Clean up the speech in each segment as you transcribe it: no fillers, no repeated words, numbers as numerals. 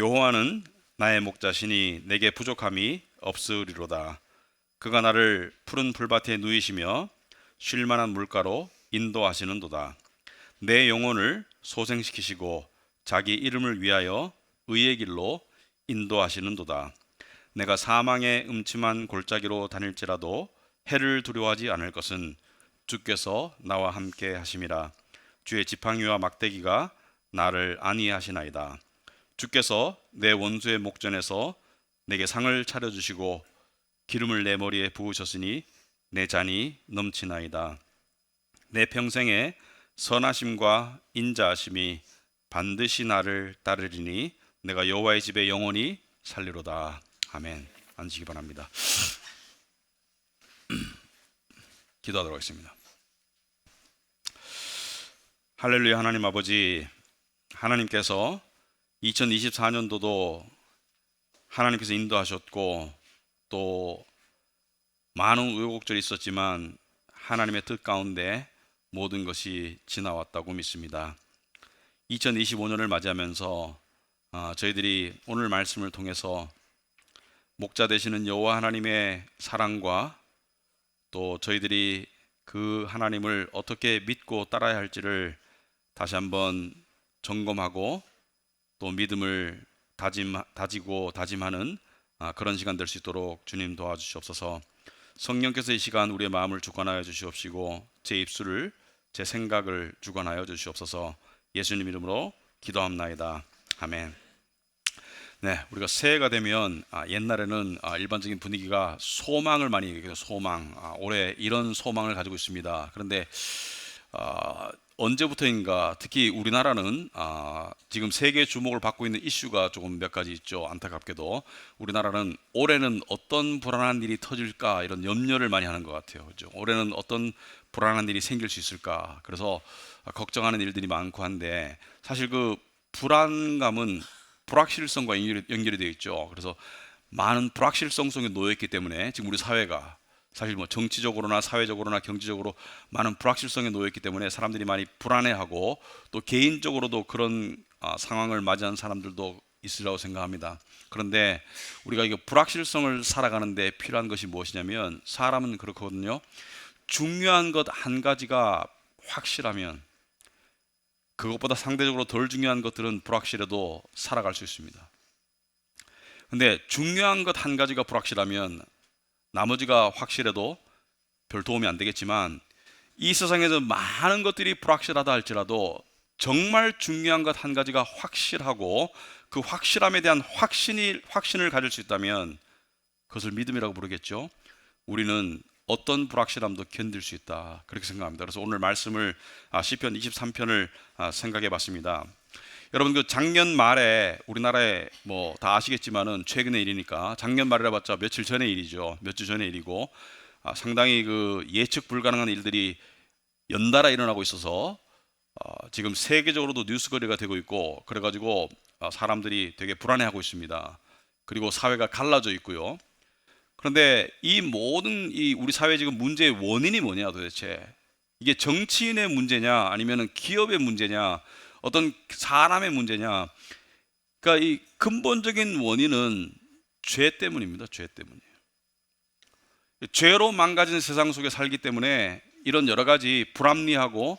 여호와는 나의 목자시니 내게 부족함이 없으리로다. 그가 나를 푸른 풀밭에 누이시며 쉴 만한 물가로 인도하시는도다. 내 영혼을 소생시키시고 자기 이름을 위하여 의의 길로 인도하시는도다. 내가 사망의 음침한 골짜기로 다닐지라도 해를 두려워하지 않을 것은 주께서 나와 함께 하심이라. 주의 지팡이와 막대기가 나를 안위하시나이다. 주께서 내 원수의 목전에서 내게 상을 차려주시고 기름을 내 머리에 부으셨으니 내 잔이 넘치나이다. 내 평생에 선하심과 인자하심이 반드시 나를 따르리니 내가 여호와의 집에 영원히 살리로다. 아멘. 앉으시기 바랍니다. 기도하도록 하겠습니다. 할렐루야. 하나님 아버지, 하나님께서 2024년도도 하나님께서 인도하셨고 또 많은 우여곡절이 있었지만 하나님의 뜻 가운데 모든 것이 지나왔다고 믿습니다. 2025년을 맞이하면서 저희들이 오늘 말씀을 통해서 목자 되시는 여호와 하나님의 사랑과 또 저희들이 그 하나님을 어떻게 믿고 따라야 할지를 다시 한번 점검하고 또 믿음을 다지고 다짐하는 그런 시간 될 수 있도록 주님 도와주시옵소서. 성령께서 이 시간 우리의 마음을 주관하여 주시옵시고 제 입술을 제 생각을 주관하여 주시옵소서. 예수님 이름으로 기도합나이다. 아멘. 네, 우리가 새해가 되면 옛날에는 일반적인 분위기가 소망을 많이 얘기해요. 소망. 올해 이런 소망을 가지고 있습니다. 그런데 언제부터인가 특히 우리나라는 지금 세계 주목을 받고 있는 이슈가 조금 몇 가지 있죠. 안타깝게도 우리나라는 올해는 어떤 불안한 일이 터질까 이런 염려를 많이 하는 것 같아요. 그렇죠? 올해는 어떤 불안한 일이 생길 수 있을까. 그래서 걱정하는 일들이 많고 한데 사실 그 불안감은 불확실성과 연결이 되어 있죠. 그래서 많은 불확실성 속에 놓여 있기 때문에 지금 우리 사회가 사실 뭐 정치적으로나 사회적으로나 경제적으로 많은 불확실성에 놓여 있기 때문에 사람들이 많이 불안해하고 또 개인적으로도 그런 상황을 맞이하는 사람들도 있으리라고 생각합니다. 그런데 우리가 이거 불확실성을 살아가는데 필요한 것이 무엇이냐면 사람은 그렇거든요. 중요한 것 한 가지가 확실하면 그것보다 상대적으로 덜 중요한 것들은 불확실해도 살아갈 수 있습니다. 근데 중요한 것 한 가지가 불확실하면 나머지가 확실해도 별 도움이 안 되겠지만 이 세상에서 많은 것들이 불확실하다 할지라도 정말 중요한 것 한 가지가 확실하고 그 확실함에 대한 확신을 가질 수 있다면 그것을 믿음이라고 부르겠죠. 우리는 어떤 불확실함도 견딜 수 있다 그렇게 생각합니다. 그래서 오늘 말씀을 시편 23편을 생각해 봤습니다. 여러분 그 작년 말에 우리나라에 뭐 다 아시겠지만은 최근의 일이니까 작년 말이라 봤자 며칠 전의 일이죠. 몇 주 전의 일이고 상당히 그 예측 불가능한 일들이 연달아 일어나고 있어서 지금 세계적으로도 뉴스거리가 되고 있고 그래가지고 사람들이 되게 불안해하고 있습니다. 그리고 사회가 갈라져 있고요. 그런데 이 모든 우리 사회 지금 문제의 원인이 뭐냐 도대체 이게 정치인의 문제냐 아니면은 기업의 문제냐 어떤 사람의 문제냐 그러니까 이 근본적인 원인은 죄 때문입니다. 죄 때문이에요. 죄로 망가진 세상 속에 살기 때문에 이런 여러 가지 불합리하고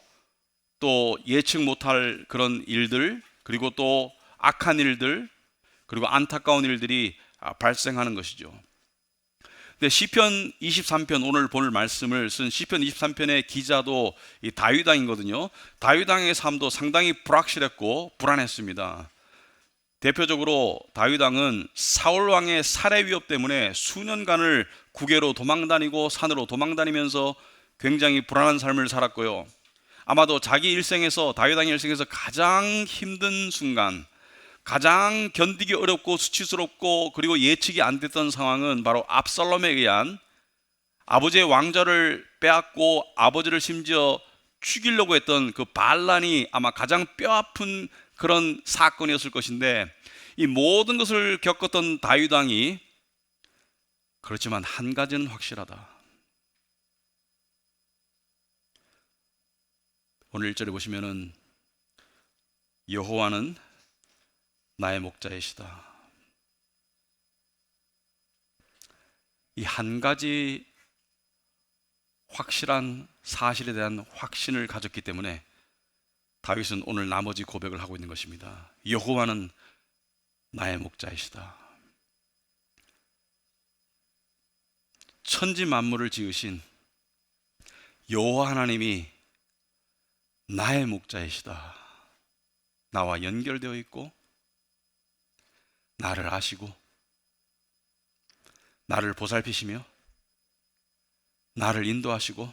또 예측 못할 그런 일들 그리고 또 악한 일들 그리고 안타까운 일들이 발생하는 것이죠. 근데 시편 23편 오늘 볼 말씀을 쓴 시편 23편의 기자도 이 다윗 왕이거든요. 다윗 왕의 삶도 상당히 불확실했고 불안했습니다. 대표적으로 다윗 왕은 사울 왕의 살해 위협 때문에 수년간을 국외로 도망다니고 산으로 도망다니면서 굉장히 불안한 삶을 살았고요. 아마도 자기 일생에서 다윗 왕의 일생에서 가장 힘든 순간 가장 견디기 어렵고 수치스럽고 그리고 예측이 안 됐던 상황은 바로 압살롬에 의한 아버지의 왕좌를 빼앗고 아버지를 심지어 죽이려고 했던 그 반란이 아마 가장 뼈아픈 그런 사건이었을 것인데 이 모든 것을 겪었던 다윗 왕이 그렇지만 한 가지는 확실하다. 오늘 1절에 보시면은 여호와는 나의 목자이시다. 이 한 가지 확실한 사실에 대한 확신을 가졌기 때문에 다윗은 오늘 나머지 고백을 하고 있는 것입니다. 여호와는 나의 목자이시다. 천지 만물을 지으신 여호와 하나님이 나의 목자이시다. 나와 연결되어 있고 나를 아시고 나를 보살피시며 나를 인도하시고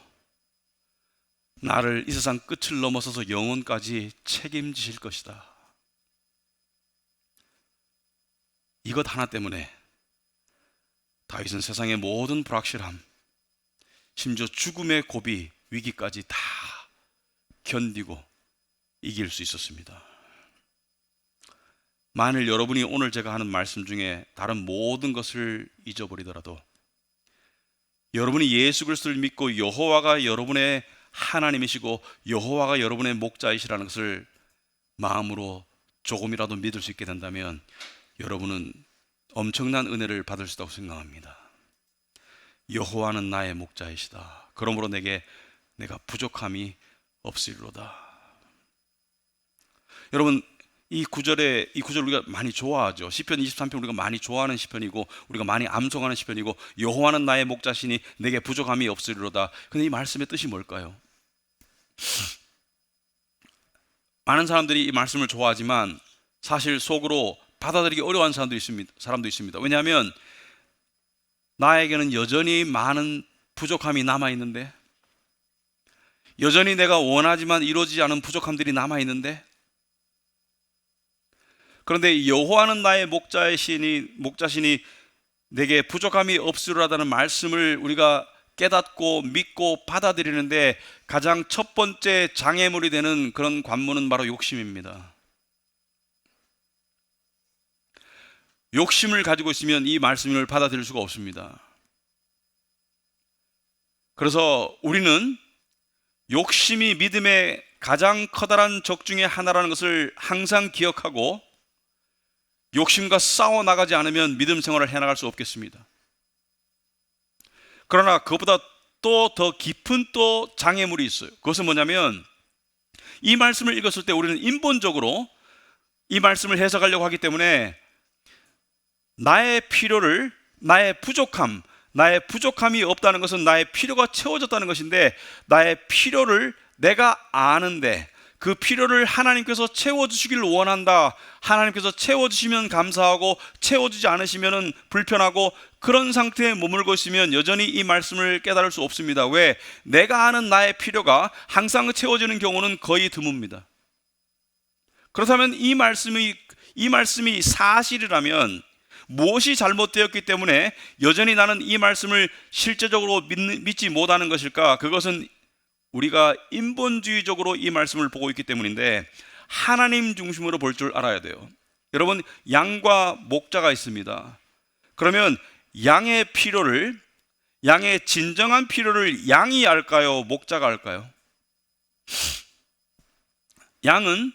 나를 이 세상 끝을 넘어서서 영혼까지 책임지실 것이다. 이것 하나 때문에 다윗은 세상의 모든 불확실함, 심지어 죽음의 고비, 위기까지 다 견디고 이길 수 있었습니다. 만일 여러분이 오늘 제가 하는 말씀 중에 다른 모든 것을 잊어버리더라도 여러분이 예수 그리스도를 믿고 여호와가 여러분의 하나님이시고 여호와가 여러분의 목자이시라는 것을 마음으로 조금이라도 믿을 수 있게 된다면 여러분은 엄청난 은혜를 받을 수 있다고 생각합니다. 여호와는 나의 목자이시다. 그러므로 내가 부족함이 없으리로다. 여러분, 이 구절 우리가 많이 좋아하죠. 시편 23편 우리가 많이 좋아하는 시편이고 우리가 많이 암송하는 시편이고 여호와는 나의 목자시니 내게 부족함이 없으리로다. 근데 이 말씀의 뜻이 뭘까요? 많은 사람들이 이 말씀을 좋아하지만 사실 속으로 받아들이기 어려워하는 사람도 있습니다. 왜냐하면 나에게는 여전히 많은 부족함이 남아있는데, 여전히 내가 원하지만 이루어지지 않은 부족함들이 남아있는데, 그런데 여호와는 나의 목자시니 내게 부족함이 없으리라는 말씀을 우리가 깨닫고 믿고 받아들이는데 가장 첫 번째 장애물이 되는 그런 관문은 바로 욕심입니다. 욕심을 가지고 있으면 이 말씀을 받아들일 수가 없습니다. 그래서 우리는 욕심이 믿음의 가장 커다란 적 중에 하나라는 것을 항상 기억하고 욕심과 싸워 나가지 않으면 믿음 생활을 해나갈 수 없겠습니다. 그러나 그것보다 또 더 깊은 또 장애물이 있어요. 그것은 뭐냐면 이 말씀을 읽었을 때 우리는 인본적으로 이 말씀을 해석하려고 하기 때문에 나의 필요를, 나의 부족함이 없다는 것은 나의 필요가 채워졌다는 것인데, 나의 필요를 내가 아는데 그 필요를 하나님께서 채워주시기를 원한다. 하나님께서 채워주시면 감사하고 채워주지 않으시면 불편하고 그런 상태에 머물고 있으면 여전히 이 말씀을 깨달을 수 없습니다. 왜? 내가 아는 나의 필요가 항상 채워지는 경우는 거의 드뭅니다. 그렇다면 이 말씀이 사실이라면 무엇이 잘못되었기 때문에 여전히 나는 이 말씀을 실제적으로 믿지 못하는 것일까? 그것은 우리가 인본주의적으로 이 말씀을 보고 있기 때문인데 하나님 중심으로 볼 줄 알아야 돼요. 여러분, 양과 목자가 있습니다. 그러면 양의 진정한 필요를 양이 알까요? 목자가 알까요? 양은,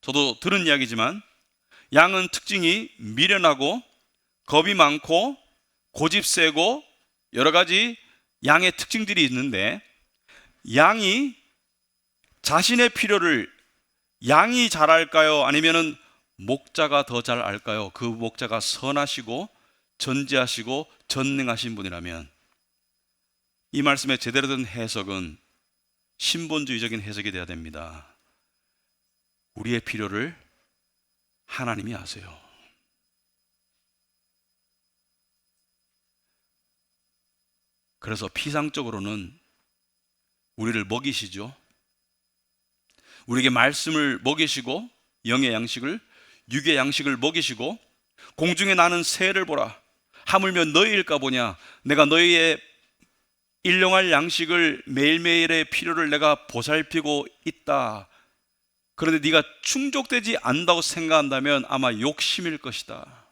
저도 들은 이야기지만 양은 특징이 미련하고 겁이 많고 고집 세고 여러 가지 양의 특징들이 있는데, 양이 자신의 필요를 양이 잘 알까요? 아니면은 목자가 더 잘 알까요? 그 목자가 선하시고 전지하시고 전능하신 분이라면 이 말씀의 제대로 된 해석은 신본주의적인 해석이 되어야 됩니다. 우리의 필요를 하나님이 아세요. 그래서 피상적으로는 우리를 먹이시죠. 우리에게 말씀을 먹이시고 영의 양식을, 육의 양식을 먹이시고 공중에 나는 새를 보라. 하물며 너희일까 보냐. 내가 너희의 일용할 양식을 매일매일의 필요를 내가 보살피고 있다. 그런데 네가 충족되지 않는다고 생각한다면 아마 욕심일 것이다.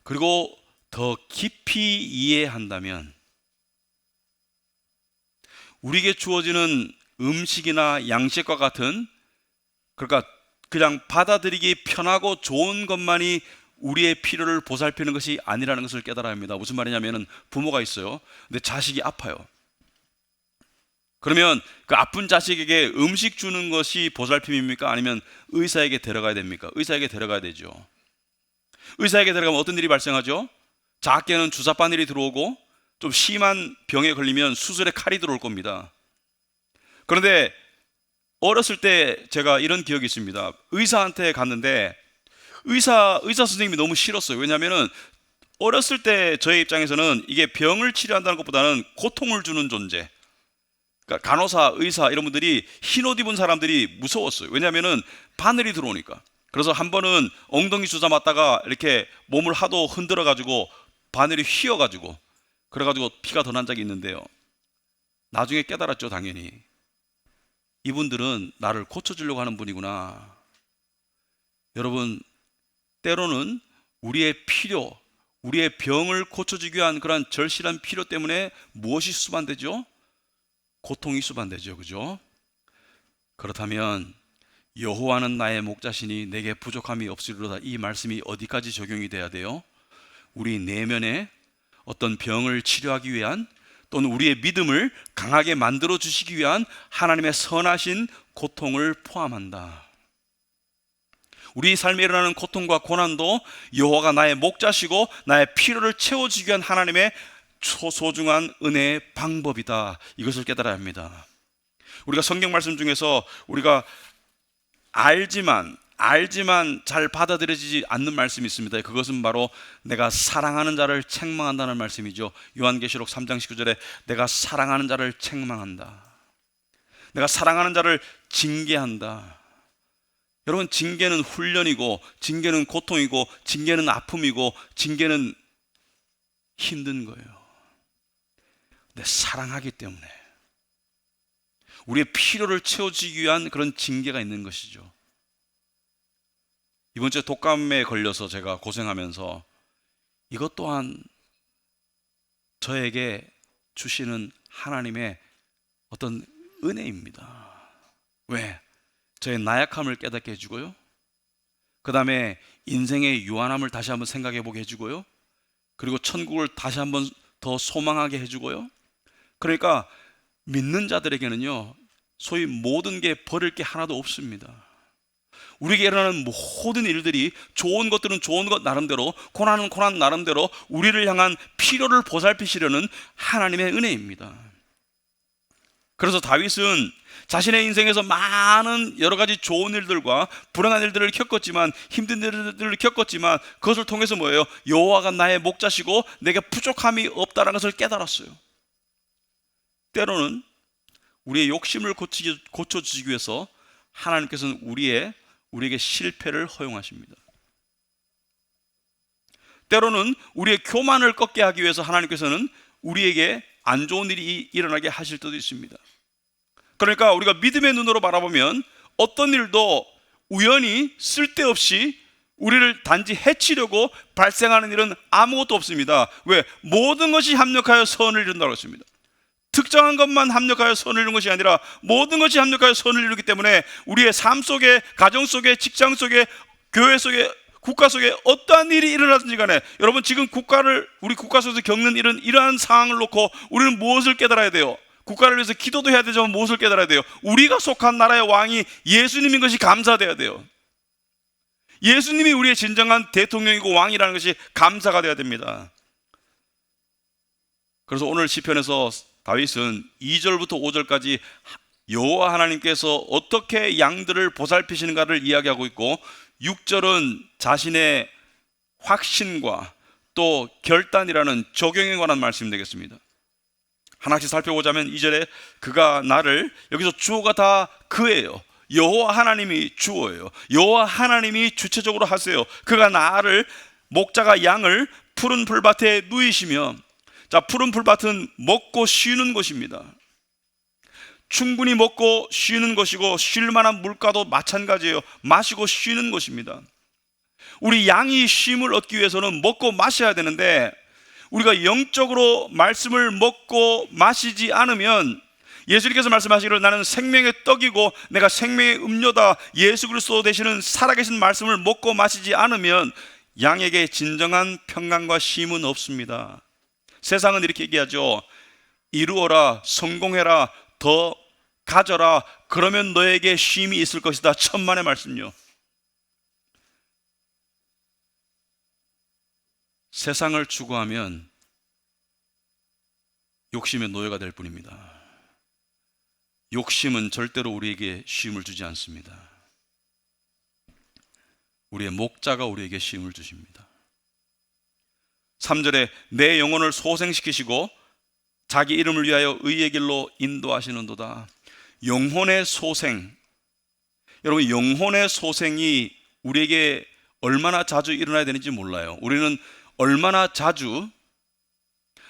그리고 더 깊이 이해한다면 우리에게 주어지는 음식이나 양식과 같은, 그러니까 그냥 받아들이기 편하고 좋은 것만이 우리의 필요를 보살피는 것이 아니라는 것을 깨달아야 합니다. 무슨 말이냐면은 부모가 있어요. 근데 자식이 아파요. 그러면 그 아픈 자식에게 음식 주는 것이 보살핌입니까? 아니면 의사에게 데려가야 됩니까? 의사에게 데려가야 되죠. 의사에게 데려가면 어떤 일이 발생하죠? 작게는 주사 바늘이 들어오고 좀 심한 병에 걸리면 수술에 칼이 들어올 겁니다. 그런데 어렸을 때 제가 이런 기억이 있습니다. 의사한테 갔는데 의사 선생님이 너무 싫었어요. 왜냐하면은 어렸을 때 저의 입장에서는 이게 병을 치료한다는 것보다는 고통을 주는 존재, 그러니까 간호사, 의사 이런 분들이 흰옷 입은 사람들이 무서웠어요. 왜냐하면은 바늘이 들어오니까. 그래서 한 번은 엉덩이 주사 맞다가 이렇게 몸을 하도 흔들어 가지고 바늘이 휘어 가지고 그래가지고 피가 더 난 적이 있는데요. 나중에 깨달았죠. 당연히 이분들은 나를 고쳐주려고 하는 분이구나. 여러분, 때로는 우리의 필요, 우리의 병을 고쳐주기 위한 그런 절실한 필요 때문에 무엇이 수반되죠? 고통이 수반되죠. 그죠? 그렇다면 여호와는 나의 목자시니 내게 부족함이 없으리로다, 이 말씀이 어디까지 적용이 돼야 돼요? 우리 내면에 어떤 병을 치료하기 위한, 또는 우리의 믿음을 강하게 만들어 주시기 위한 하나님의 선하신 고통을 포함한다. 우리 삶에 일어나는 고통과 고난도 여호와가 나의 목자시고 나의 필요를 채워주기 위한 하나님의 소중한 은혜의 방법이다. 이것을 깨달아야 합니다. 우리가 성경 말씀 중에서 우리가 알지만 잘 받아들여지지 않는 말씀이 있습니다. 그것은 바로 내가 사랑하는 자를 책망한다는 말씀이죠. 요한계시록 3장 19절에 내가 사랑하는 자를 책망한다, 내가 사랑하는 자를 징계한다. 여러분, 징계는 훈련이고, 징계는 고통이고, 징계는 아픔이고, 징계는 힘든 거예요. 근데 사랑하기 때문에 우리의 필요를 채워주기 위한 그런 징계가 있는 것이죠. 이번 주에 독감에 걸려서 제가 고생하면서 이것 또한 저에게 주시는 하나님의 어떤 은혜입니다. 왜? 저의 나약함을 깨닫게 해주고요, 그 다음에 인생의 유한함을 다시 한번 생각해 보게 해주고요, 그리고 천국을 다시 한번 더 소망하게 해주고요. 그러니까 믿는 자들에게는요, 소위 모든 게 버릴 게 하나도 없습니다. 우리에게 일어나는 모든 일들이, 좋은 것들은 좋은 것 나름대로, 고난은 고난 나름대로 우리를 향한 필요를 보살피시려는 하나님의 은혜입니다. 그래서 다윗은 자신의 인생에서 많은 여러 가지 좋은 일들과 불행한 일들을 겪었지만, 힘든 일들을 겪었지만, 그것을 통해서 뭐예요? 여호와가 나의 목자시고 내게 부족함이 없다는 것을 깨달았어요. 때로는 우리의 욕심을 고쳐주시기 위해서 하나님께서는 우리에게 실패를 허용하십니다. 때로는 우리의 교만을 꺾게 하기 위해서 하나님께서는 우리에게 안 좋은 일이 일어나게 하실 때도 있습니다. 그러니까 우리가 믿음의 눈으로 바라보면 어떤 일도 우연히 쓸데없이 우리를 단지 해치려고 발생하는 일은 아무것도 없습니다. 왜? 모든 것이 합력하여 선을 이룬다고 했습니다. 특정한 것만 합력하여 선을 이루는 것이 아니라 모든 것이 합력하여 선을 이루기 때문에 우리의 삶 속에, 가정 속에, 직장 속에, 교회 속에, 국가 속에 어떠한 일이 일어나든지 간에, 여러분, 지금 우리 국가 속에서 겪는 이러한 상황을 놓고 우리는 무엇을 깨달아야 돼요? 국가를 위해서 기도도 해야 되지만 무엇을 깨달아야 돼요? 우리가 속한 나라의 왕이 예수님인 것이 감사돼야 돼요. 예수님이 우리의 진정한 대통령이고 왕이라는 것이 감사가 돼야 됩니다. 그래서 오늘 시편에서 다윗은 2절부터 5절까지 여호와 하나님께서 어떻게 양들을 보살피시는가를 이야기하고 있고, 6절은 자신의 확신과 또 결단이라는 적용에 관한 말씀이 되겠습니다. 하나씩 살펴보자면 2절에 그가 나를, 여기서 주어가 다 그예요. 여호와 하나님이 주어예요. 여호와 하나님이 주체적으로 하세요. 그가 나를, 목자가 양을 푸른 풀밭에 누이시며, 자, 푸른 풀밭은 먹고 쉬는 곳입니다. 충분히 먹고 쉬는 것이고, 쉴 만한 물가도 마찬가지예요. 마시고 쉬는 것입니다. 우리 양이 쉼을 얻기 위해서는 먹고 마셔야 되는데, 우리가 영적으로 말씀을 먹고 마시지 않으면 예수님께서 말씀하시기를 나는 생명의 떡이고 내가 생명의 음료다. 예수 그리스도 되시는 살아계신 말씀을 먹고 마시지 않으면 양에게 진정한 평강과 쉼은 없습니다. 세상은 이렇게 얘기하죠. 이루어라, 성공해라, 더 가져라, 그러면 너에게 쉼이 있을 것이다. 천만의 말씀요. 세상을 추구하면 욕심의 노예가 될 뿐입니다. 욕심은 절대로 우리에게 쉼을 주지 않습니다. 우리의 목자가 우리에게 쉼을 주십니다. 3절에 내 영혼을 소생시키시고 자기 이름을 위하여 의의 길로 인도하시는도다. 영혼의 소생, 여러분 영혼의 소생이 우리에게 얼마나 자주 일어나야 되는지 몰라요. 우리는 얼마나 자주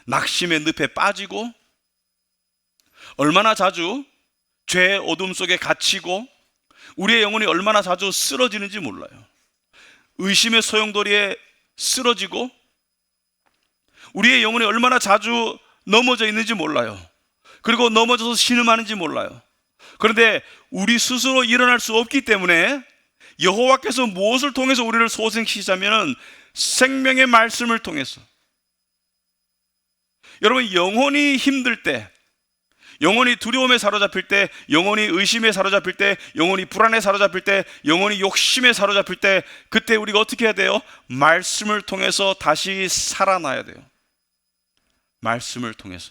낙심의 늪에 빠지고 얼마나 자주 죄의 어둠 속에 갇히고 우리의 영혼이 얼마나 자주 쓰러지는지 몰라요. 의심의 소용돌이에 쓰러지고 우리의 영혼이 얼마나 자주 넘어져 있는지 몰라요. 그리고 넘어져서 신음하는지 몰라요. 그런데 우리 스스로 일어날 수 없기 때문에 여호와께서 무엇을 통해서 우리를 소생시키자면 생명의 말씀을 통해서. 여러분 영혼이 힘들 때, 영혼이 두려움에 사로잡힐 때, 영혼이 의심에 사로잡힐 때, 영혼이 불안에 사로잡힐 때, 영혼이 욕심에 사로잡힐 때, 그때 우리가 어떻게 해야 돼요? 말씀을 통해서 다시 살아나야 돼요. 말씀을 통해서.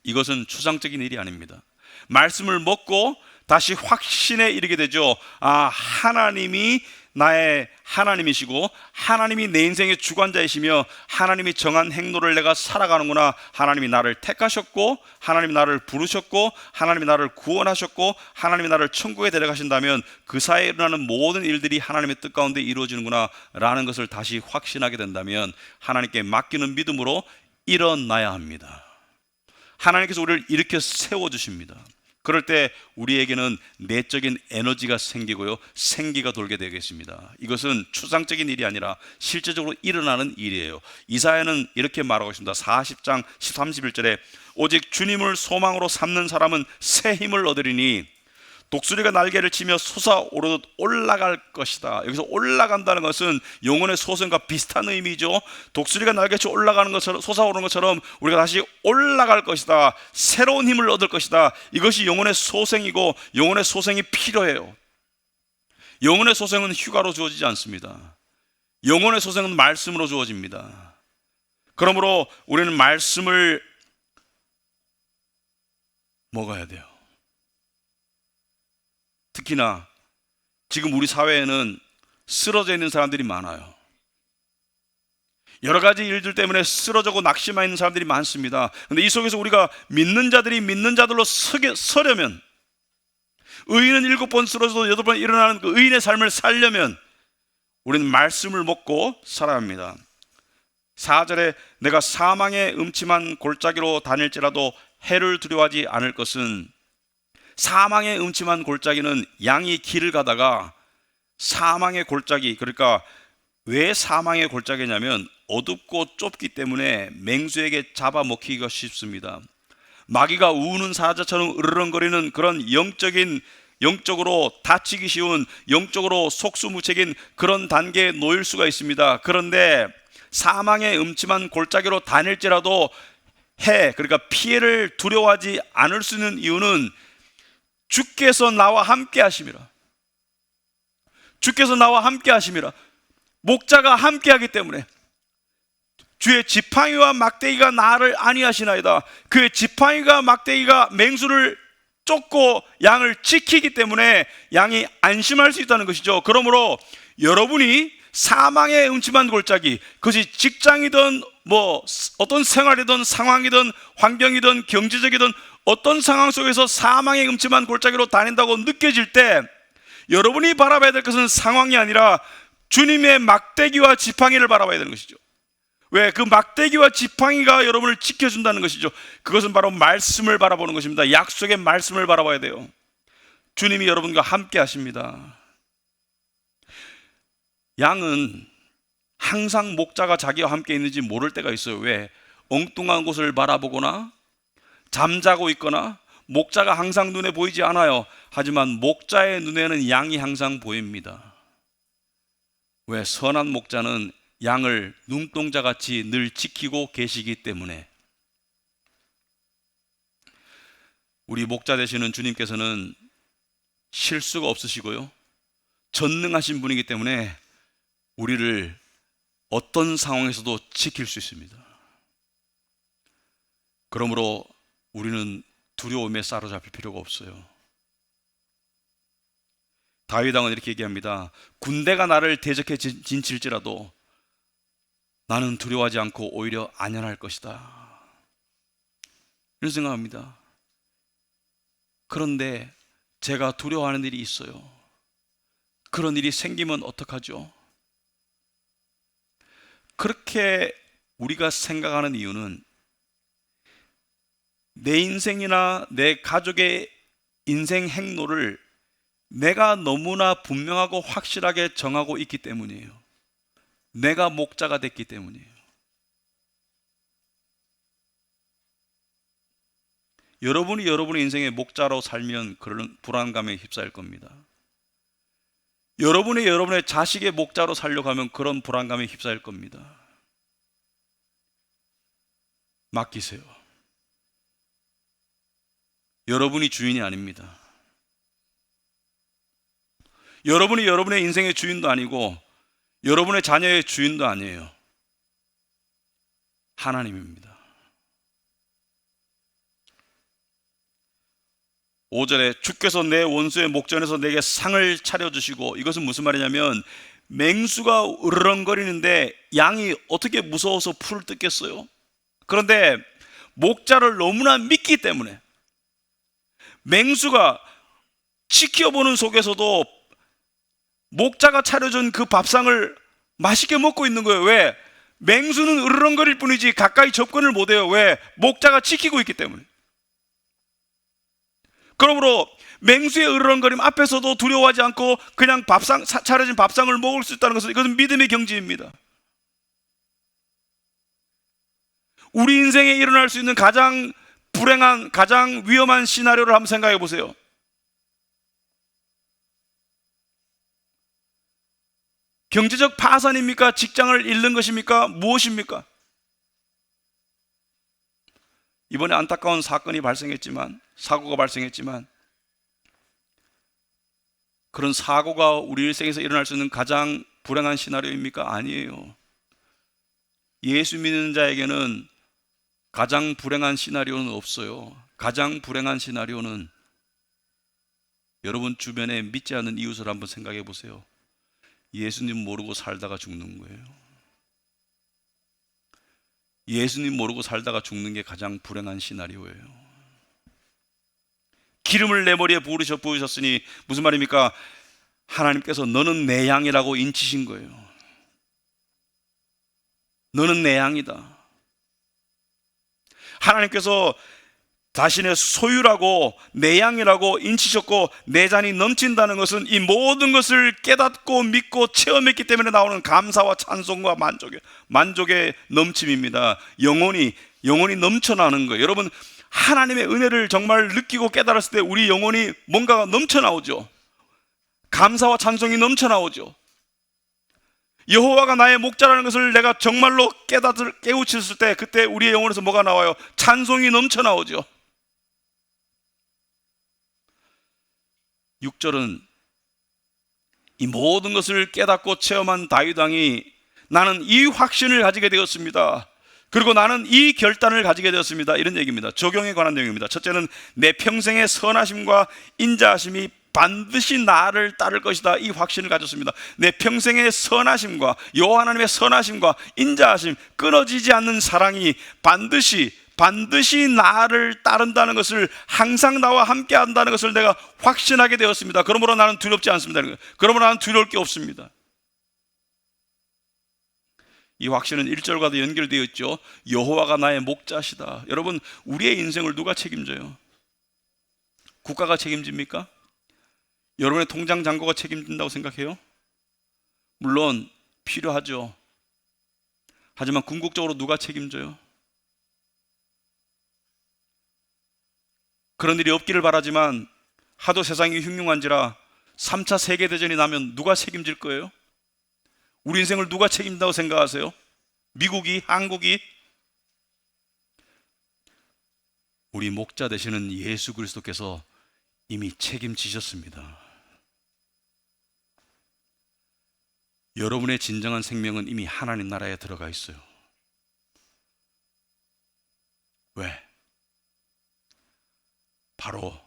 이것은 추상적인 일이 아닙니다. 말씀을 먹고 다시 확신에 이르게 되죠. 아, 하나님이 나의 하나님이시고 하나님이 내 인생의 주관자이시며 하나님이 정한 행로를 내가 살아가는구나. 하나님이 나를 택하셨고 하나님이 나를 부르셨고 하나님이 나를 구원하셨고 하나님이 나를 천국에 데려가신다면 그 사이에 일어나는 모든 일들이 하나님의 뜻 가운데 이루어지는구나 라는 것을 다시 확신하게 된다면 하나님께 맡기는 믿음으로 일어나야 합니다. 하나님께서 우리를 일으켜 세워주십니다. 그럴 때 우리에게는 내적인 에너지가 생기고요, 생기가 돌게 되겠습니다. 이것은 추상적인 일이 아니라 실제적으로 일어나는 일이에요. 이사야는 이렇게 말하고 있습니다. 40장 31절에 오직 주님을 소망으로 삼는 사람은 새 힘을 얻으리니 독수리가 날개를 치며 솟아오르듯 올라갈 것이다. 여기서 올라간다는 것은 영혼의 소생과 비슷한 의미죠. 독수리가 날개쳐 올라가는 것처럼, 솟아오르는 것처럼 우리가 다시 올라갈 것이다. 새로운 힘을 얻을 것이다. 이것이 영혼의 소생이고 영혼의 소생이 필요해요. 영혼의 소생은 휴가로 주어지지 않습니다. 영혼의 소생은 말씀으로 주어집니다. 그러므로 우리는 말씀을 먹어야 돼요. 특히나 지금 우리 사회에는 쓰러져 있는 사람들이 많아요. 여러 가지 일들 때문에 쓰러져고 낙심해 있는 사람들이 많습니다. 그런데 이 속에서 우리가 믿는 자들이 믿는 자들로 서려면, 의인은 7번 쓰러져도 8번 일어나는 그 의인의 삶을 살려면 우리는 말씀을 먹고 살아야 합니다. 4절에 내가 사망의 음침한 골짜기로 다닐지라도 해를 두려워하지 않을 것은, 사망의 음침한 골짜기는 양이 길을 가다가 사망의 골짜기, 그러니까 왜 사망의 골짜기냐면 어둡고 좁기 때문에 맹수에게 잡아먹히기가 쉽습니다. 마귀가 우는 사자처럼 으르렁거리는 그런 영적으로 다치기 쉬운, 영적으로 속수무책인 그런 단계에 놓일 수가 있습니다. 그런데 사망의 음침한 골짜기로 다닐지라도 그러니까 피해를 두려워하지 않을 수 있는 이유는 주께서 나와 함께 하심이라. 주께서 나와 함께 하심이라. 목자가 함께 하기 때문에 주의 지팡이와 막대기가 나를 안위하시나이다. 그의 지팡이가 막대기가 맹수를 쫓고 양을 지키기 때문에 양이 안심할 수 있다는 것이죠. 그러므로 여러분이 사망의 음침한 골짜기, 그것이 직장이든 어떤 생활이든 상황이든 환경이든 경제적이든 어떤 상황 속에서 사망의 음침한 골짜기로 다닌다고 느껴질 때 여러분이 바라봐야 될 것은 상황이 아니라 주님의 막대기와 지팡이를 바라봐야 되는 것이죠. 왜? 그 막대기와 지팡이가 여러분을 지켜준다는 것이죠. 그것은 바로 말씀을 바라보는 것입니다. 약속의 말씀을 바라봐야 돼요. 주님이 여러분과 함께 하십니다. 양은 항상 목자가 자기와 함께 있는지 모를 때가 있어요. 왜? 엉뚱한 곳을 바라보거나 잠자고 있거나 목자가 항상 눈에 보이지 않아요. 하지만 목자의 눈에는 양이 항상 보입니다. 왜? 선한 목자는 양을 눈동자같이 늘 지키고 계시기 때문에. 우리 목자 되시는 주님께서는 실수가 없으시고요, 전능하신 분이기 때문에 우리를 어떤 상황에서도 지킬 수 있습니다. 그러므로 우리는 두려움에 사로잡힐 필요가 없어요. 다윗 왕은 이렇게 얘기합니다. 군대가 나를 대적해 진칠지라도 나는 두려워하지 않고 오히려 안연할 것이다, 이런 생각합니다. 그런데 제가 두려워하는 일이 있어요. 그런 일이 생기면 어떡하죠? 그렇게 우리가 생각하는 이유는 내 인생이나 내 가족의 인생 행로를 내가 너무나 분명하고 확실하게 정하고 있기 때문이에요. 내가 목자가 됐기 때문이에요. 여러분이 여러분의 인생의 목자로 살면 그런 불안감에 휩싸일 겁니다. 여러분의 자식의 목자로 살려고 하면 그런 불안감에 휩싸일 겁니다. 맡기세요. 여러분이 주인이 아닙니다. 여러분이 여러분의 인생의 주인도 아니고 여러분의 자녀의 주인도 아니에요. 하나님입니다. 5절에 주께서 내 원수의 목전에서 내게 상을 차려주시고, 이것은 무슨 말이냐면 맹수가 으르렁거리는데 양이 어떻게 무서워서 풀을 뜯겠어요? 그런데 목자를 너무나 믿기 때문에 맹수가 지켜보는 속에서도 목자가 차려준 그 밥상을 맛있게 먹고 있는 거예요. 왜? 맹수는 으르렁거릴 뿐이지 가까이 접근을 못해요. 왜? 목자가 지키고 있기 때문에. 그러므로 맹수의 으르렁거림 앞에서도 두려워하지 않고 그냥 차려진 밥상을 먹을 수 있다는 것은, 이것은 믿음의 경지입니다. 우리 인생에 일어날 수 있는 가장 불행한, 가장 위험한 시나리오를 한번 생각해 보세요. 경제적 파산입니까? 직장을 잃는 것입니까? 무엇입니까? 이번에 안타까운 사고가 발생했지만 그런 사고가 우리 일생에서 일어날 수 있는 가장 불행한 시나리오입니까? 아니에요. 예수 믿는 자에게는 가장 불행한 시나리오는 없어요. 가장 불행한 시나리오는 여러분 주변에 믿지 않는 이웃을 한번 생각해 보세요. 예수님 모르고 살다가 죽는 거예요. 예수님 모르고 살다가 죽는 게 가장 불행한 시나리오예요. 기름을 내 머리에 부으셨으니 무슨 말입니까? 하나님께서 너는 내 양이라고 인치신 거예요. 너는 내 양이다. 하나님께서 자신의 소유라고 내 양이라고 인치셨고 내 잔이 넘친다는 것은 이 모든 것을 깨닫고 믿고 체험했기 때문에 나오는 감사와 찬송과 만족의 넘침입니다. 영혼이 넘쳐나는 거예요. 여러분, 하나님의 은혜를 정말 느끼고 깨달았을 때 우리 영혼이 뭔가가 넘쳐나오죠. 감사와 찬송이 넘쳐나오죠. 여호와가 나의 목자라는 것을 내가 정말로 깨우쳤을 때 그때 우리의 영혼에서 뭐가 나와요? 찬송이 넘쳐나오죠. 6절은 이 모든 것을 깨닫고 체험한 다윗 왕이 나는 이 확신을 가지게 되었습니다. 그리고 나는 이 결단을 가지게 되었습니다. 이런 얘기입니다. 적용에 관한 내용입니다. 첫째는 내 평생의 선하심과 인자하심이 반드시 나를 따를 것이다. 이 확신을 가졌습니다. 내 평생의 선하심과 여호와 하나님의 선하심과 인자하심, 끊어지지 않는 사랑이 반드시 나를 따른다는 것을, 항상 나와 함께 한다는 것을 내가 확신하게 되었습니다. 그러므로 나는 두렵지 않습니다. 그러므로 나는 두려울 게 없습니다. 이 확신은 1절과도 연결되어 있죠. 여호와가 나의 목자시다. 여러분, 우리의 인생을 누가 책임져요? 국가가 책임집니까? 여러분의 통장 잔고가 책임진다고 생각해요? 물론 필요하죠. 하지만 궁극적으로 누가 책임져요? 그런 일이 없기를 바라지만 하도 세상이 흉흉한지라 3차 세계대전이 나면 누가 책임질 거예요? 우리 인생을 누가 책임진다고 생각하세요? 미국이? 한국이? 우리 목자 되시는 예수 그리스도께서 이미 책임지셨습니다. 여러분의 진정한 생명은 이미 하나님 나라에 들어가 있어요. 왜? 바로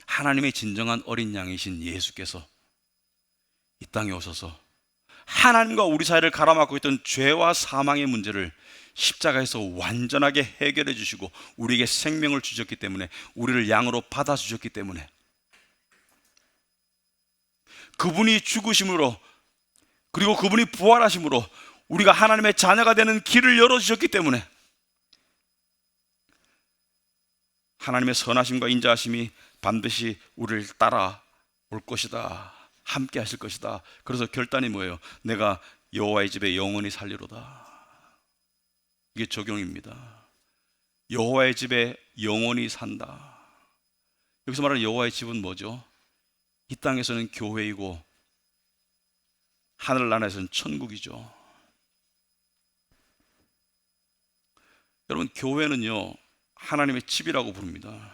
하나님의 진정한 어린 양이신 예수께서 이 땅에 오셔서 하나님과 우리 사이를 가로막고 있던 죄와 사망의 문제를 십자가에서 완전하게 해결해 주시고 우리에게 생명을 주셨기 때문에, 우리를 양으로 받아주셨기 때문에, 그분이 죽으심으로 그리고 그분이 부활하심으로 우리가 하나님의 자녀가 되는 길을 열어주셨기 때문에 하나님의 선하심과 인자하심이 반드시 우리를 따라 올 것이다, 함께 하실 것이다. 그래서 결단이 뭐예요? 내가 여호와의 집에 영원히 살리로다. 이게 적용입니다. 여호와의 집에 영원히 산다. 여기서 말하는 여호와의 집은 뭐죠? 이 땅에서는 교회이고 하늘나라에서는 천국이죠. 여러분, 교회는요 하나님의 집이라고 부릅니다.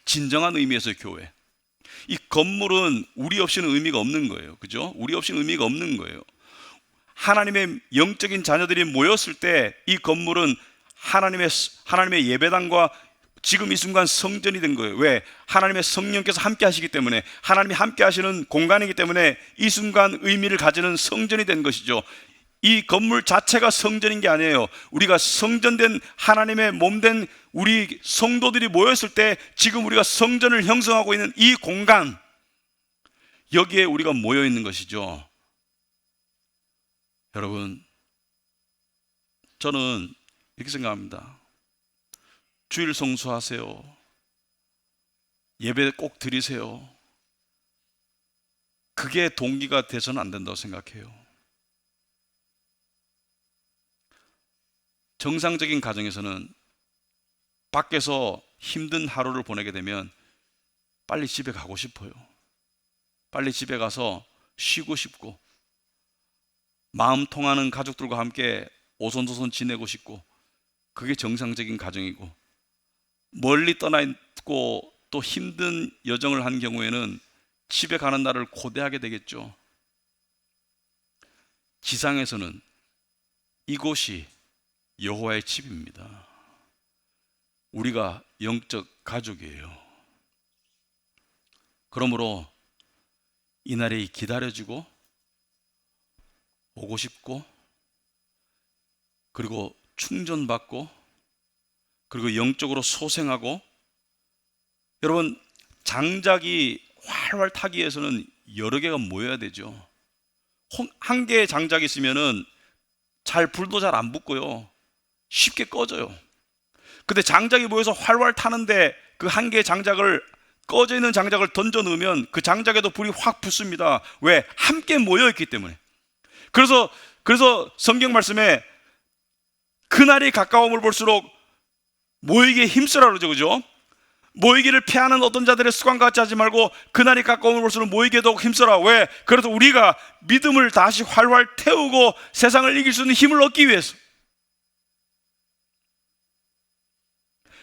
진정한 의미에서의 교회. 이 건물은 우리 없이는 의미가 없는 거예요. 그죠? 우리 없이는 의미가 없는 거예요. 하나님의 영적인 자녀들이 모였을 때 이 건물은 하나님의 예배당과 지금 이 순간 성전이 된 거예요. 왜? 하나님의 성령께서 함께 하시기 때문에, 하나님이 함께 하시는 공간이기 때문에 이 순간 의미를 가지는 성전이 된 것이죠. 이 건물 자체가 성전인 게 아니에요. 우리가 성전된 하나님의 몸된 우리 성도들이 모였을 때 지금 우리가 성전을 형성하고 있는 이 공간, 여기에 우리가 모여 있는 것이죠. 여러분, 저는 이렇게 생각합니다. 주일 성수하세요. 예배 꼭 드리세요. 그게 동기가 돼서는 안 된다고 생각해요. 정상적인 가정에서는 밖에서 힘든 하루를 보내게 되면 빨리 집에 가고 싶어요. 빨리 집에 가서 쉬고 싶고, 마음 통하는 가족들과 함께 오손도손 지내고 싶고, 그게 정상적인 가정이고, 멀리 떠나 있고 또 힘든 여정을 한 경우에는 집에 가는 날을 고대하게 되겠죠. 지상에서는 이곳이 여호와의 집입니다. 우리가 영적 가족이에요. 그러므로 이 날이 기다려지고 오고 싶고, 그리고 충전받고, 그리고 영적으로 소생하고, 여러분, 장작이 활활 타기 위해서는 여러 개가 모여야 되죠. 한 개의 장작이 있으면은 불도 잘 안 붙고요, 쉽게 꺼져요. 근데 장작이 모여서 활활 타는데 그 한 개의 장작을, 꺼져 있는 장작을 던져 넣으면 그 장작에도 불이 확 붙습니다. 왜? 함께 모여 있기 때문에. 그래서 성경 말씀에 그날이 가까움을 볼수록 모이기에 힘쓰라 그러죠. 그죠? 모이기를 피하는 어떤 자들의 습관 같이 하지 말고 그날이 가까움을 볼수록 모이기에 더욱 힘써라. 왜? 그래서 우리가 믿음을 다시 활활 태우고 세상을 이길 수 있는 힘을 얻기 위해서.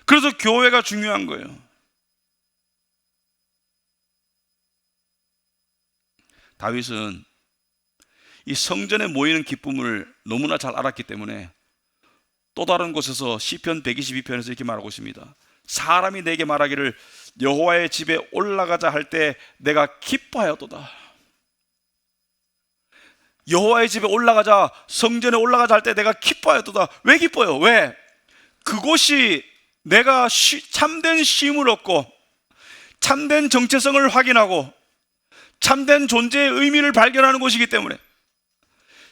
그래서 교회가 중요한 거예요. 다윗은 이 성전에 모이는 기쁨을 너무나 잘 알았기 때문에 또 다른 곳에서 시편 122편에서 이렇게 말하고 있습니다. 사람이 내게 말하기를 여호와의 집에 올라가자 할 때 내가 기뻐하였도다. 여호와의 집에 올라가자, 성전에 올라가자 할 때 내가 기뻐하였도다. 왜 기뻐요? 왜? 그곳이 내가 참된 쉼을 얻고 참된 정체성을 확인하고 참된 존재의 의미를 발견하는 곳이기 때문에.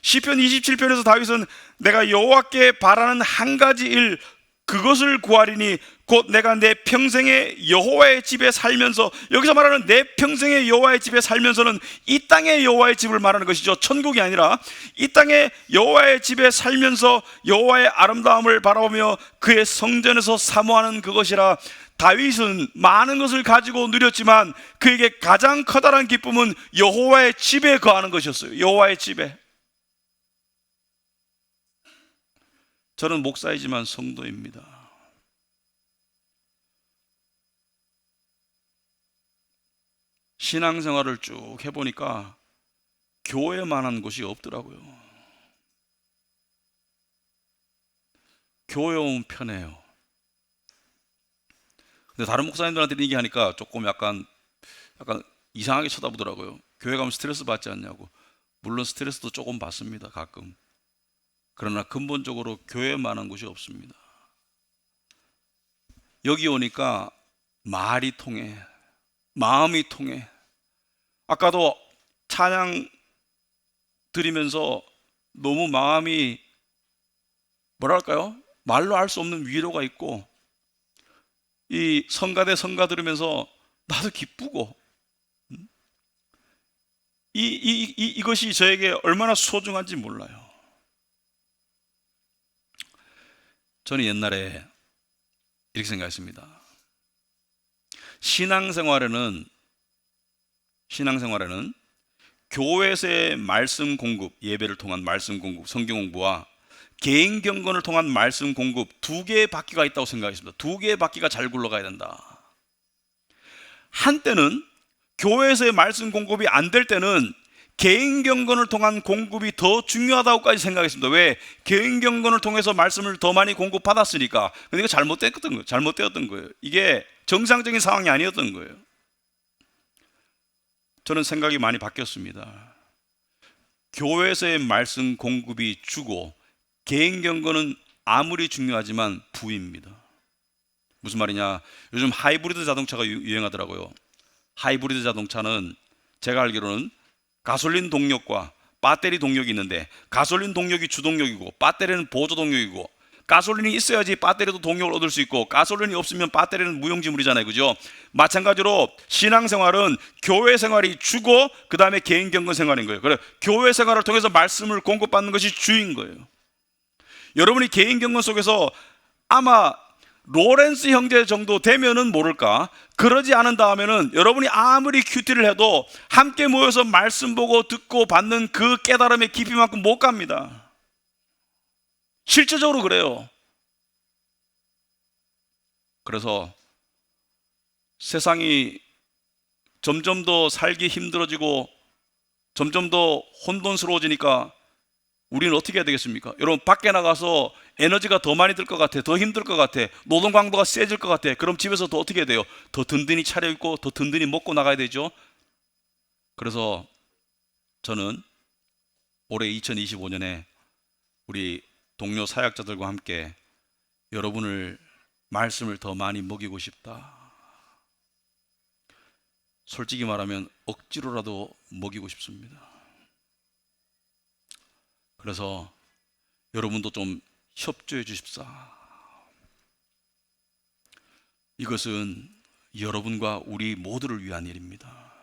시편 27편에서 다윗은 내가 여호와께 바라는 한 가지 일, 그것을 구하리니 곧 내가 내 평생의 여호와의 집에 살면서, 여기서 말하는 내 평생의 여호와의 집에 살면서는 이 땅의 여호와의 집을 말하는 것이죠. 천국이 아니라 이 땅의 여호와의 집에 살면서 여호와의 아름다움을 바라보며 그의 성전에서 사모하는 그것이라. 다윗은 많은 것을 가지고 누렸지만 그에게 가장 커다란 기쁨은 여호와의 집에 거하는 것이었어요. 여호와의 집에. 저는 목사이지만 성도입니다. 신앙생활을 쭉 해보니까 교회만한 곳이 없더라고요. 교회 오면 편해요. 근데 다른 목사님들한테 얘기하니까 조금 약간 이상하게 쳐다보더라고요. 교회 가면 스트레스 받지 않냐고. 물론 스트레스도 조금 받습니다, 가끔. 그러나 근본적으로 교회만한 곳이 없습니다. 여기 오니까 말이 통해, 마음이 통해. 아까도 찬양 드리면서 너무 마음이 뭐랄까요? 말로 할 수 없는 위로가 있고, 이 성가대 성가 들으면서 나도 기쁘고, 이것이 저에게 얼마나 소중한지 몰라요. 저는 옛날에 이렇게 생각했습니다. 신앙생활에는 교회에서의 말씀 공급, 예배를 통한 말씀 공급, 성경 공부와 개인 경건을 통한 말씀 공급, 두 개의 바퀴가 있다고 생각했습니다. 두 개의 바퀴가 잘 굴러가야 된다. 한때는 교회에서의 말씀 공급이 안 될 때는 개인 경건을 통한 공급이 더 중요하다고까지 생각했습니다. 왜? 개인 경건을 통해서 말씀을 더 많이 공급받았으니까. 근데 이거 잘못되었던 거예요. 이게 정상적인 상황이 아니었던 거예요. 저는 생각이 많이 바뀌었습니다. 교회에서의 말씀 공급이 주고 개인 경건은 아무리 중요하지만 부입니다. 무슨 말이냐? 요즘 하이브리드 자동차가 유행하더라고요. 하이브리드 자동차는 제가 알기로는 가솔린 동력과 배터리 동력이 있는데, 가솔린 동력이 주동력이고 배터리는 보조 동력이고, 가솔린이 있어야지 배터리도 동력을 얻을 수 있고, 가솔린이 없으면 배터리는 무용지물이잖아요. 그죠? 마찬가지로 신앙생활은 교회 생활이 주고 그 다음에 개인 경건 생활인 거예요. 그래, 교회 생활을 통해서 말씀을 공급받는 것이 주인 거예요. 여러분이 개인 경건 속에서 아마 로렌스 형제 정도 되면은 모를까, 그러지 않은 다음에는 여러분이 아무리 큐티를 해도 함께 모여서 말씀 보고 듣고 받는 그 깨달음의 깊이만큼 못 갑니다. 실제적으로 그래요. 그래서 세상이 점점 더 살기 힘들어지고 점점 더 혼돈스러워지니까 우리는 어떻게 해야 되겠습니까? 여러분, 밖에 나가서 에너지가 더 많이 들 것 같아, 더 힘들 것 같아, 노동 강도가 세질 것 같아. 그럼 집에서 더 어떻게 해야 돼요? 더 든든히 차려입고 더 든든히 먹고 나가야 되죠. 그래서 저는 올해 2025년에 우리 동료 사역자들과 함께 여러분을 말씀을 더 많이 먹이고 싶다. 솔직히 말하면 억지로라도 먹이고 싶습니다. 그래서 여러분도 좀 협조해 주십사. 이것은 여러분과 우리 모두를 위한 일입니다.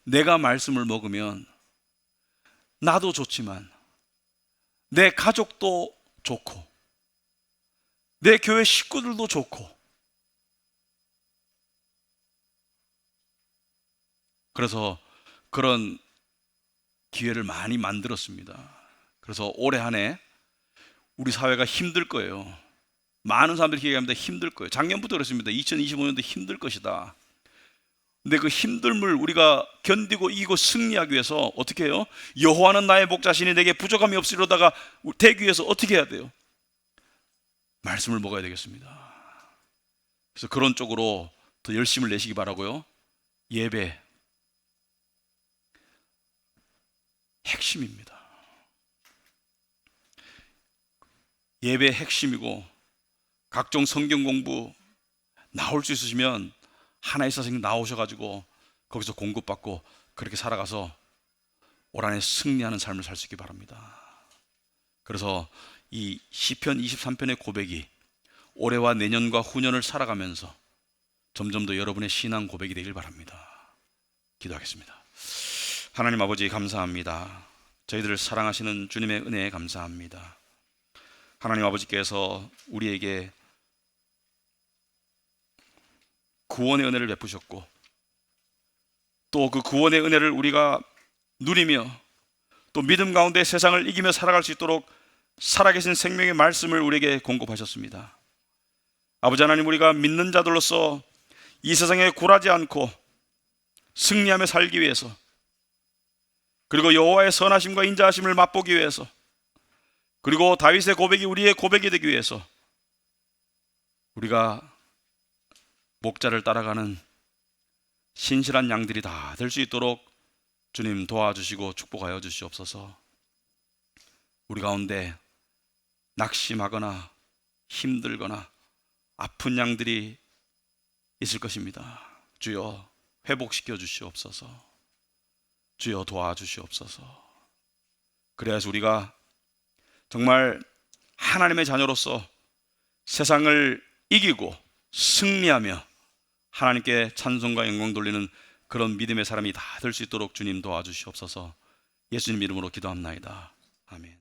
내가 말씀을 먹으면 나도 좋지만 내 가족도 좋고 내 교회 식구들도 좋고, 그래서 그런 기회를 많이 만들었습니다. 그래서 올해 한 해 우리 사회가 힘들 거예요. 많은 사람들이 얘기합니다. 힘들 거예요. 작년부터 그랬습니다. 2025년도 힘들 것이다. 근데 그 힘듦을 우리가 견디고 이기고 승리하기 위해서 어떻게 해요? 여호와는 나의 목자시니 내게 부족함이 없으리로다가 되기 위해서 어떻게 해야 돼요? 말씀을 먹어야 되겠습니다. 그래서 그런 쪽으로 더 열심을 내시기 바라고요. 예배 핵심입니다. 예배 핵심이고, 각종 성경 공부 나올 수 있으시면 하나의 선생님 나오셔가지고 거기서 공급받고 그렇게 살아가서 올 한해 승리하는 삶을 살 수 있기 바랍니다. 그래서 이 시편 23편의 고백이 올해와 내년과 후년을 살아가면서 점점 더 여러분의 신앙 고백이 되길 바랍니다. 기도하겠습니다. 하나님 아버지 감사합니다. 저희들을 사랑하시는 주님의 은혜에 감사합니다. 하나님 아버지께서 우리에게 구원의 은혜를 베푸셨고 또 그 구원의 은혜를 우리가 누리며 또 믿음 가운데 세상을 이기며 살아갈 수 있도록 살아계신 생명의 말씀을 우리에게 공급하셨습니다. 아버지 하나님, 우리가 믿는 자들로서 이 세상에 굴하지 않고 승리하며 살기 위해서, 그리고 여호와의 선하심과 인자하심을 맛보기 위해서, 그리고 다윗의 고백이 우리의 고백이 되기 위해서 우리가 목자를 따라가는 신실한 양들이 다 될 수 있도록 주님 도와주시고 축복하여 주시옵소서. 우리 가운데 낙심하거나 힘들거나 아픈 양들이 있을 것입니다. 주여 회복시켜 주시옵소서. 주여 도와주시옵소서. 그래야지 우리가 정말 하나님의 자녀로서 세상을 이기고 승리하며 하나님께 찬송과 영광 돌리는 그런 믿음의 사람이 다 될 수 있도록 주님 도와주시옵소서. 예수님 이름으로 기도합나이다. 아멘.